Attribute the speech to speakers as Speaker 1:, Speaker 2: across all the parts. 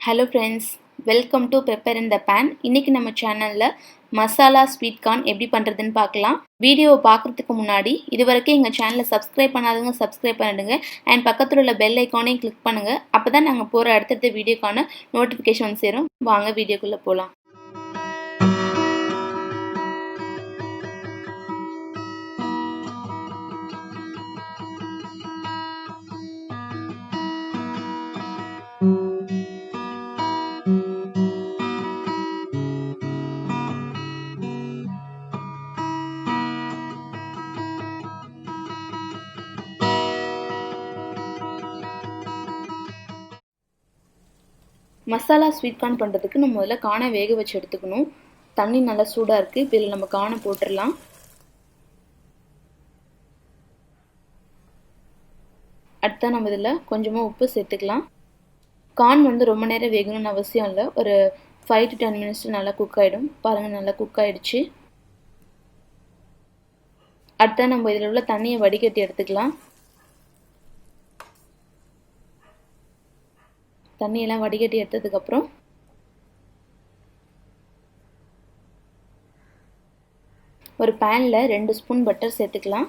Speaker 1: Hello friends, welcome to Pepper in the Pan. இன்னைக்கு நம்ம சேனல்ல மசாலா ஸ்வீட் கார்ன் எப்படி பண்றதுன்னு பார்க்கலாம். வீடியோவை பார்க்கறதுக்கு முன்னாடி இதுவரைக்கும் எங்க சேனலை சப்ஸ்கிரைப் பண்ணாதவங்க சப்ஸ்கிரைப் பண்ணிடுங்க and பக்கத்துல உள்ள பெல் ஐகானையும் கிளிக் பண்ணுங்க. அப்பதான் நாங்க போற அடுத்தடுத்த வீடியோக்கான நோட்டிஃபிகேஷன் வந்து சேரும். வாங்க வீடியோக்குள்ள போலாம். மசாலா ஸ்வீட் கார்ன் பண்ணுறதுக்கு நம்ம முதல்ல கானை வேக வச்சு எடுத்துக்கணும். தண்ணி நல்லா சூடாக இருக்குது. இப்போ இதில் நம்ம கானை போட்டுடலாம். அடுத்தா நம்ம இதில் கொஞ்சமாக உப்பு சேர்த்துக்கலாம். கார்ன் வந்து ரொம்ப நேரம் வேகணும்னு அவசியம் இல்லை. ஒரு 5 to 10 minutes நல்லா குக் ஆகிடும். பாருங்கள், நல்லா குக் ஆகிடுச்சு. அடுத்தா நம்ம இதில் உள்ள தண்ணியை வடிகட்டி எடுத்துக்கலாம். தண்ணியெல்லாம் வடிகட்டி எடுத்ததுக்கப்புறம் ஒரு பேனில் 2 ஸ்பூன் பட்டர் சேர்த்துக்கலாம்.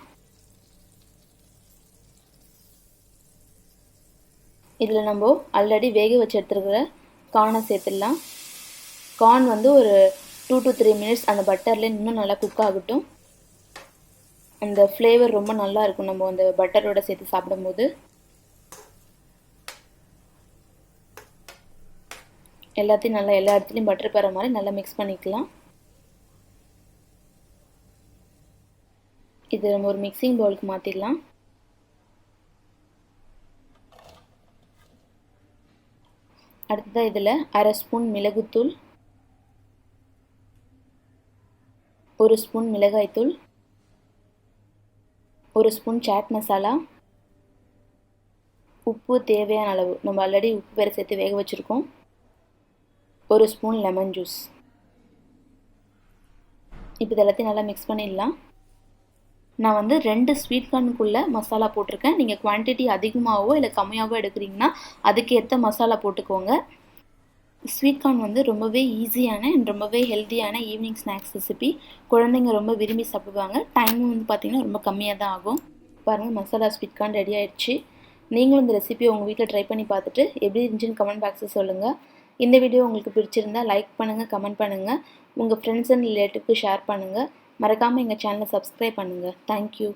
Speaker 1: இதில் நம்ம ஆல்ரெடி வேக வச்சு எடுத்துருக்கிற கார்னை சேர்த்துடலாம். கார்ன் வந்து ஒரு 2 to 3 minutes அந்த பட்டரில் இன்னும் நல்லா குக் ஆகட்டும். அந்த ஃப்ளேவர் ரொம்ப நல்லா இருக்கும் நம்ம அந்த பட்டரோட சேர்த்து சாப்பிடும்போது. எல்லாத்தையும் நல்லா எல்லா இடத்துலையும் பட்டர் பெற மாதிரி நல்லா மிக்ஸ் பண்ணிக்கலாம். இது நம்ம ஒரு மிக்சிங் பவுலுக்கு மாற்றிடலாம். அடுத்ததாக இதில் 1/2 ஸ்பூன் மிளகுத்தூள், 1 ஸ்பூன் மிளகாய்த்தூள், 1 ஸ்பூன் சாட் மசாலா, உப்பு தேவையான அளவு, நம்ம ஆல்ரெடி உப்பு வேறு சேர்த்து வேக வச்சுருக்கோம், 1 ஸ்பூன் லெமன் ஜூஸ். இப்போ இது எல்லாத்தையும் நல்லா மிக்ஸ் பண்ணிடலாம். நான் வந்து 2 ஸ்வீட் கார்னுக்குள்ளே மசாலா போட்டிருக்கேன். நீங்கள் குவான்டிட்டி அதிகமாகவோ இல்லை கம்மியாகவோ எடுக்கிறீங்கன்னா அதுக்கேற்ற மசாலா போட்டுக்கோங்க. ஸ்வீட் கார்ன் வந்து ரொம்பவே ஈஸியான அண்ட் ரொம்பவே ஹெல்த்தியான ஈவினிங் ஸ்நாக்ஸ் ரெசிபி. குழந்தைங்க ரொம்ப விரும்பி சாப்பிடுவாங்க. டைமும் வந்து பார்த்திங்கன்னா ரொம்ப கம்மியாக தான் ஆகும். பாருங்கள், மசாலா ஸ்வீட் கார்ன் ரெடி ஆயிடுச்சு. நீங்களும் இந்த ரெசிபியை உங்கள் வீட்டில் ட்ரை பண்ணி பார்த்துட்டு எப்படி இருந்துச்சுன்னு கமெண்ட் பாக்ஸில் சொல்லுங்கள். இந்த வீடியோ உங்களுக்கு பிடிச்சிருந்தா லைக் பண்ணுங்கள், கமெண்ட் பண்ணுங்கள், உங்கள் ஃப்ரெண்ட்ஸ் அண்ட் ரிலேட்டிவ்க்கு ஷேர் பண்ணுங்கள். மறக்காமல் எங்கள் சேனலை சப்ஸ்கிரைப் பண்ணுங்கள். தேங்க்யூ.